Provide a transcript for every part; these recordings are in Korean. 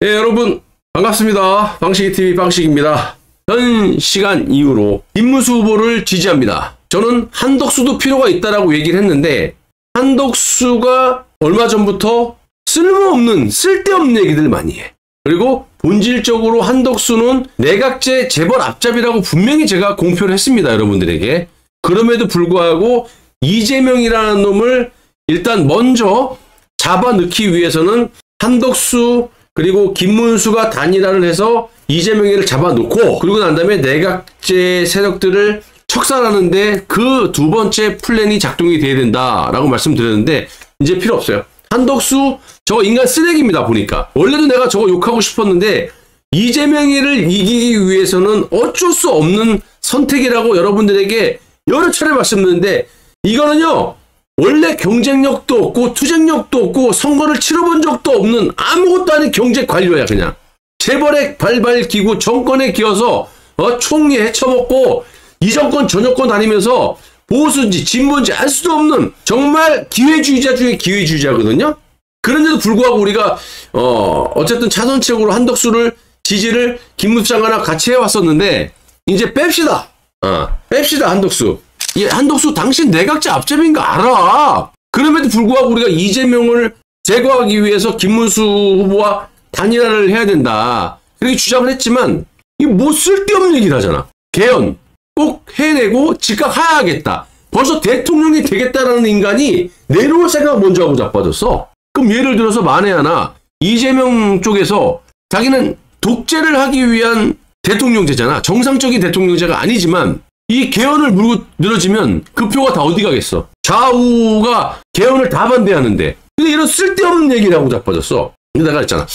네, 여러분 반갑습니다. 방식이TV 방식입니다. 현 시간 이후로 김문수 후보를 지지합니다. 저는 한덕수도 필요가 있다라고 얘기를 했는데 한덕수가 얼마 전부터 쓸데없는 얘기들 많이 해. 그리고 본질적으로 한덕수는 내각제 재벌 앞잡이라고 분명히 제가 공표를 했습니다. 여러분들에게. 그럼에도 불구하고 이재명이라는 놈을 일단 먼저 잡아넣기 위해서는 한덕수 그리고 김문수가 단일화를 해서 이재명이를 잡아놓고 그리고 난 다음에 내각제 세력들을 척살하는데 그 두 번째 플랜이 작동이 돼야 된다라고 말씀드렸는데 이제 필요 없어요. 한덕수 저거 인간 쓰레기입니다. 보니까 원래도 내가 저거 욕하고 싶었는데 이재명이를 이기기 위해서는 어쩔 수 없는 선택이라고 여러분들에게 여러 차례 말씀드렸는데 이거는요 원래 경쟁력도 없고 투쟁력도 없고 선거를 치러본 적도 없는 아무것도 아닌 경제 관료야. 그냥 재벌의 발발 기구 정권에 기어서 총리 헤쳐먹고 이 정권 저 정권 다니면서 보수인지 진보인지 알 수도 없는 정말 기회주의자 중에 기회주의자거든요. 그런데도 불구하고 우리가 어쨌든 차선책으로 한덕수를 지지를 김문수 장관과 같이 해왔었는데 이제 뺍시다. 뺍시다 한덕수. 한덕수 당신 내각제 앞잡이인 거 알아. 그럼에도 불구하고 우리가 이재명을 제거하기 위해서 김문수 후보와 단일화를 해야 된다. 그렇게 주장을 했지만 이게 뭐 쓸데없는 얘기를 하잖아. 개헌 꼭 해내고 즉각 하야하겠다. 벌써 대통령이 되겠다라는 인간이 내려올 생각 먼저 하고 자빠졌어. 그럼 예를 들어서 만에 하나 이재명 쪽에서 자기는 독재를 하기 위한 대통령제잖아. 정상적인 대통령제가 아니지만 이 개헌을 물고 늘어지면 그 표가 다 어디 가겠어. 좌우가 개헌을 다 반대하는데 근데 이런 쓸데없는 얘기를 하고 자빠졌어. 근데 내가 했잖아.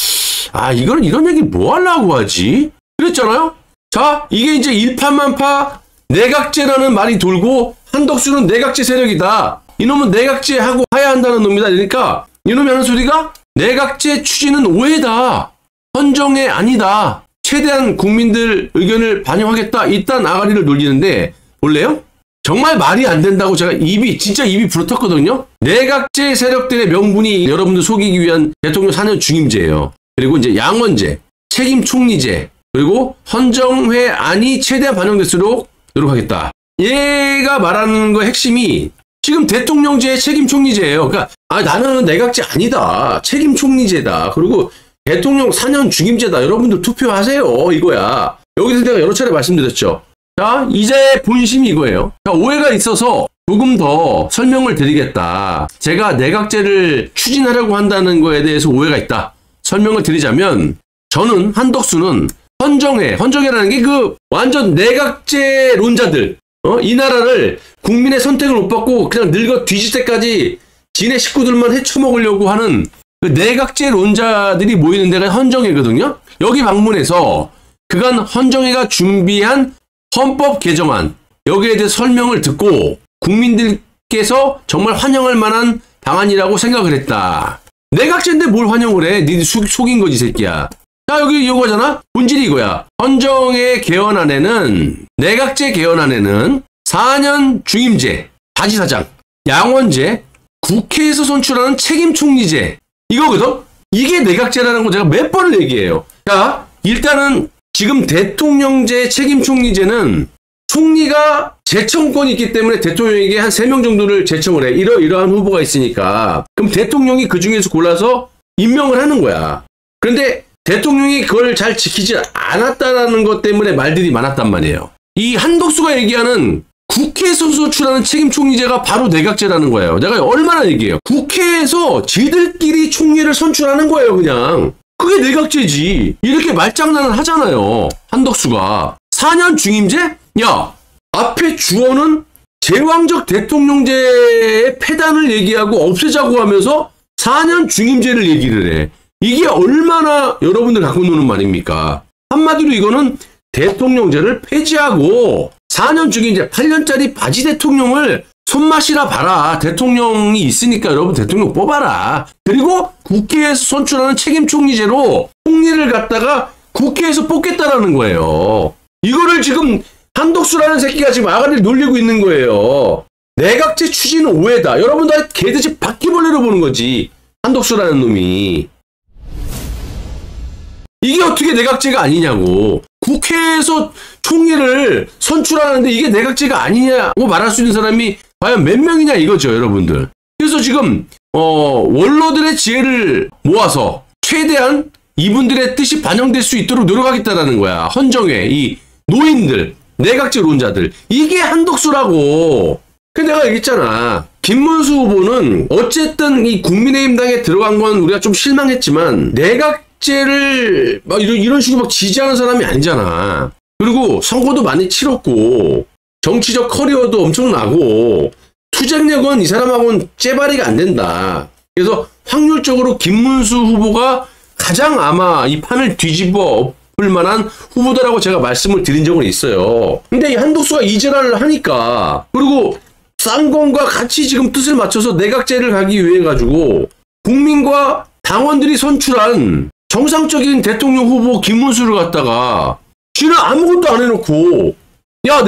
이거는 이런 얘기 뭐 하려고 하지? 그랬잖아요. 자 이게 이제 일파만파 내각제라는 말이 돌고 한덕수는 내각제 세력이다. 이놈은 내각제하고 해야 한다는 놈이다. 그러니까 이놈이 하는 소리가 내각제 추진은 오해다. 헌정에 아니다. 최대한 국민들 의견을 반영하겠다. 이딴 아가리를 놀리는데 볼래요? 정말 말이 안 된다고 제가 진짜 입이 불었거든요. 내각제 세력들의 명분이 여러분들 속이기 위한 대통령 4년 중임제예요. 그리고 이제 양원제, 책임 총리제, 그리고 헌정회 안이 최대한 반영될수록 노력하겠다. 얘가 말하는 거 핵심이 지금 대통령제의 책임 총리제예요. 그러니까 나는 내각제 아니다. 책임 총리제다. 그리고 대통령 4년 중임제다. 여러분들 투표하세요. 이거야. 여기서 내가 여러 차례 말씀드렸죠. 자, 이제 본심이 이거예요. 자, 오해가 있어서 조금 더 설명을 드리겠다. 제가 내각제를 추진하려고 한다는 거에 대해서 오해가 있다. 설명을 드리자면 저는 한덕수는 헌정회라는 게 완전 내각제론자들 이 나라를 국민의 선택을 못 받고 그냥 늙어 뒤질 때까지 지네 식구들만 헤쳐먹으려고 하는 그 내각제론자들이 모이는 데가 헌정회거든요. 여기 방문해서 그간 헌정회가 준비한 헌법 개정안 여기에 대해 설명을 듣고 국민들께서 정말 환영할 만한 방안이라고 생각을 했다. 내각제인데 뭘 환영을 해? 니들 속인 거지 새끼야. 자 여기 이거잖아. 본질이 이거야. 헌정회 개헌안에는 내각제 개헌안에는 4년 중임제, 바지사장, 양원제, 국회에서 선출하는 책임 총리제 이거거든. 이게 내각제라는 거 제가 몇 번을 얘기해요. 자 일단은 지금 대통령제 책임 총리제는 총리가 제청권이 있기 때문에 대통령에게 한 3명 정도를 제청을 해. 이러한 후보가 있으니까. 그럼 대통령이 그 중에서 골라서 임명을 하는 거야. 그런데 대통령이 그걸 잘 지키지 않았다는 것 때문에 말들이 많았단 말이에요. 이 한덕수가 얘기하는 국회에서 선출하는 책임 총리제가 바로 내각제라는 거예요. 내가 얼마나 얘기해요. 국회에서 지들끼리 총리를 선출하는 거예요. 그냥. 그게 내각제지. 이렇게 말장난을 하잖아요. 한덕수가. 4년 중임제? 야, 앞에 주어는 제왕적 대통령제의 폐단을 얘기하고 없애자고 하면서 4년 중임제를 얘기를 해. 이게 얼마나 여러분들 갖고 노는 말입니까? 한마디로 이거는 대통령제를 폐지하고 4년 중임제 8년짜리 바지 대통령을 손맛이라 봐라. 대통령이 있으니까 여러분 대통령 뽑아라. 그리고 국회에서 선출하는 책임 총리제로 총리를 갖다가 국회에서 뽑겠다라는 거예요. 이거를 지금 한덕수라는 새끼가 지금 아가리를 놀리고 있는 거예요. 내각제 추진은 오해다. 여러분들 개듯이 바퀴벌레로 보는 거지. 한덕수라는 놈이. 이게 어떻게 내각제가 아니냐고. 국회에서 총리를 선출하는데 이게 내각제가 아니냐고 말할 수 있는 사람이 과연 몇 명이냐 이거죠, 여러분들. 그래서 지금 원로들의 지혜를 모아서 최대한 이분들의 뜻이 반영될 수 있도록 노력하겠다라는 거야. 헌정회, 이 노인들, 내각제론자들. 이게 한독수라고. 근데 내가 얘기했잖아. 김문수 후보는 어쨌든 이 국민의힘당에 들어간 건 우리가 좀 실망했지만 내각제를 막 이런 식으로 막 지지하는 사람이 아니잖아. 그리고 선거도 많이 치렀고 정치적 커리어도 엄청나고 투쟁력은 이 사람하고는 째바리가 안 된다. 그래서 확률적으로 김문수 후보가 가장 아마 이 판을 뒤집어 볼 만한 후보다라고 제가 말씀을 드린 적은 있어요. 근데 이 한독수가 이질환을 하니까, 그리고 쌍권과 같이 지금 뜻을 맞춰서 내각제를 가기 위해 가지고 국민과 당원들이 선출한 정상적인 대통령 후보 김문수를 갖다가 지는 아무것도 안 해놓고, 야,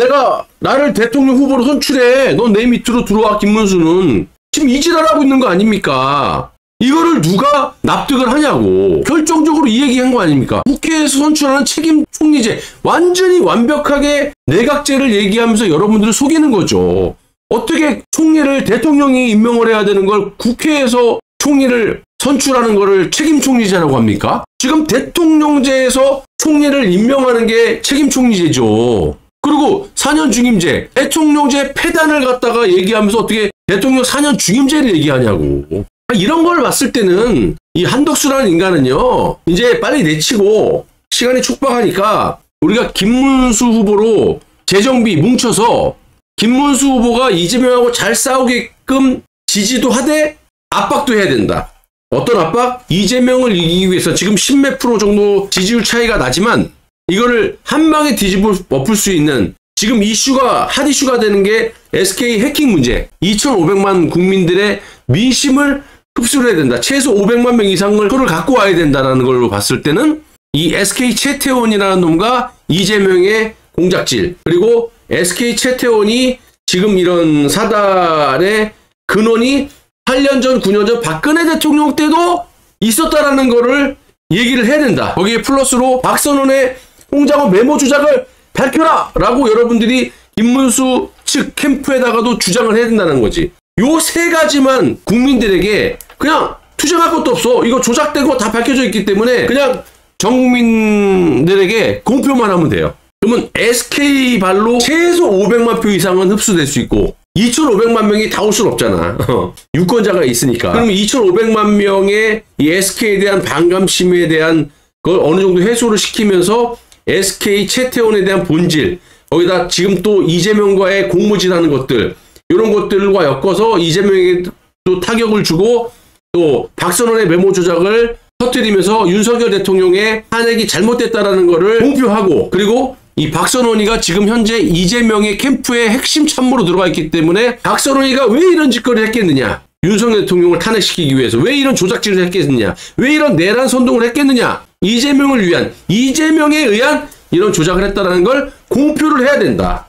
나를 대통령 후보로 선출해. 넌 내 밑으로 들어와, 김문수는. 지금 이질환하고 있는 거 아닙니까? 이거를 누가 납득을 하냐고. 결정적으로 이 얘기한 거 아닙니까? 국회에서 선출하는 책임 총리제, 완전히 완벽하게 내각제를 얘기하면서 여러분들을 속이는 거죠. 어떻게 총리를 대통령이 임명을 해야 되는 걸 국회에서 총리를 선출하는 거를 책임 총리제라고 합니까? 지금 대통령제에서 총리를 임명하는 게 책임 총리제죠. 그리고 4년 중임제, 대통령제 폐단을 갖다가 얘기하면서 어떻게 대통령 4년 중임제를 얘기하냐고. 이런 걸 봤을 때는 이 한덕수라는 인간은요, 이제 빨리 내치고 시간이 촉박하니까 우리가 김문수 후보로 재정비 뭉쳐서 김문수 후보가 이재명하고 잘 싸우게끔 지지도 하되 압박도 해야 된다. 어떤 압박? 이재명을 이기기 위해서 지금 10몇 프로 정도 지지율 차이가 나지만 이거를 한 방에 뒤집어 엎을 수 있는, 지금 이슈가 핫 이슈가 되는 게 SK 해킹 문제. 2,500만 국민들의 민심을 흡수를 해야 된다. 최소 500만 명 이상을 그걸 갖고 와야 된다는 걸로 봤을 때는 이 SK 최태원이라는 놈과 이재명의 공작질, 그리고 SK 최태원이 지금 이런 사달의 근원이 8년 전, 9년 전 박근혜 대통령 때도 있었다라는 거를 얘기를 해야 된다. 거기에 플러스로 박선원의 홍장원 메모 조작을 밝혀라! 라고 여러분들이 김문수 측 캠프에다가도 주장을 해야 된다는 거지. 요 세 가지만 국민들에게 그냥 투쟁할 것도 없어. 이거 조작되고 다 밝혀져 있기 때문에 그냥 전 국민들에게 공표만 하면 돼요. 그러면 SK발로 최소 500만 표 이상은 흡수될 수 있고 2,500만 명이 다 올 수는 없잖아. 유권자가 있으니까. 그러면 2,500만 명의 이 SK에 대한 반감심에 대한 걸 어느 정도 해소를 시키면서 SK 최태원에 대한 본질, 거기다 지금 또 이재명과의 공모질하는 것들, 이런 것들과 엮어서 이재명에게 또 타격을 주고 또 박선원의 메모 조작을 터뜨리면서 윤석열 대통령의 탄핵이 잘못됐다라는 거를 공표하고, 그리고 이 박선원이가 지금 현재 이재명의 캠프의 핵심 참모로 들어가 있기 때문에 박선원이가 왜 이런 짓거리를 했겠느냐, 윤석열 대통령을 탄핵시키기 위해서 왜 이런 조작질을 했겠느냐, 왜 이런 내란 선동을 했겠느냐, 이재명을 위한, 이재명에 의한 이런 조작을 했다는 걸 공표를 해야 된다.